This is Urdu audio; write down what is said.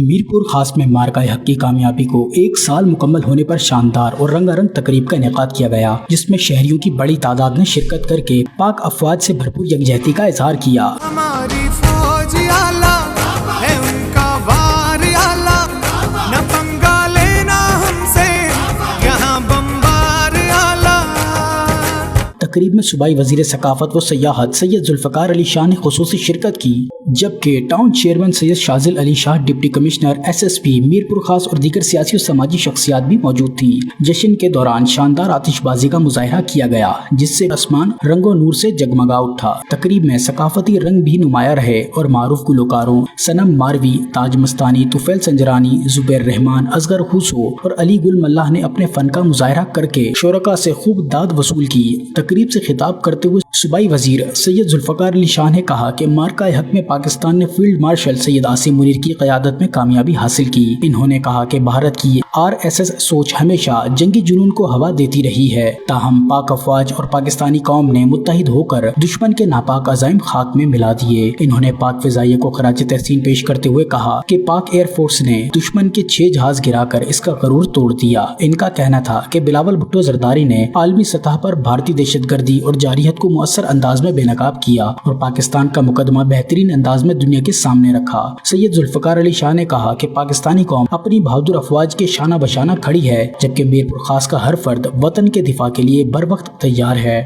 میرپور خاص میں مارکہ حق کی کامیابی کو 1 سال مکمل ہونے پر شاندار اور رنگارنگ تقریب کا انعقاد کیا گیا، جس میں شہریوں کی بڑی تعداد نے شرکت کر کے پاک افواج سے بھرپور یکجہتی کا اظہار کیا۔ ہماری فوج اعلیٰ ہے، ان کا وار اعلیٰ، نہ پنگا لینا ہم سے، یہاں بمبار اعلیٰ۔ تقریب میں صوبائی وزیر ثقافت و سیاحت سید ذوالفقار علی شاہ نے خصوصی شرکت کی، جبکہ ٹاؤن چیئرمین سید شاذل Ali Shah, deputy commissioner SSP Mirpur خاص اور دیگر سیاسی و سماجی شخصیات بھی موجود تھیں۔ جشن کے دوران شاندار آتش بازی کا مظاہرہ کیا گیا، جس سے آسمان رنگ و نور سے جگمگا اٹھا۔ تقریب میں ثقافتی رنگ بھی نمایاں رہے اور معروف گلوکاروں صنم ماروی، تاج مستانی، طفیل سنجرانی، زبیر رحمان، اصغر خوسو اور علی گل ملاح نے اپنے فن کا مظاہرہ کر کے شرکاء سے خوب داد وصول کی۔ تقریب سے خطاب کرتے ہوئے صوبائی وزیر سید ذوالفقار علی شاہ نے کہا کہ مارکہ حق میں پاکستان نے فیلڈ مارشل سید عاصم منیر کی قیادت میں کامیابی حاصل کی۔ انہوں نے کہا کہ بھارت کی RSS سوچ ہمیشہ جنگی جنون کو ہوا دیتی رہی ہے، تاہم پاک افواج اور پاکستانی قوم نے متحد ہو کر دشمن کے ناپاک عزائم خاک میں ملا دیے۔ انہوں نے پاک فضائیہ کو خراج تحسین پیش کرتے ہوئے کہا کہ پاک ایئر فورس نے دشمن کے 6 جہاز گرا کر اس کا غرور توڑ دیا۔ ان کا کہنا تھا کہ بلاول بھٹو زرداری نے عالمی سطح پر بھارتی دہشت گردی اور جارحیت کو مؤثر انداز میں بے نقاب کیا اور پاکستان کا مقدمہ بہترین انداز میں دنیا کے سامنے رکھا۔ سید ذوالفقار علی شاہ نے کہا کہ پاکستانی قوم اپنی بہادر افواج کے شانہ بشانہ کھڑی ہے، جبکہ میرپور خاص کا ہر فرد وطن کے دفاع کے لیے بر وقت تیار ہے۔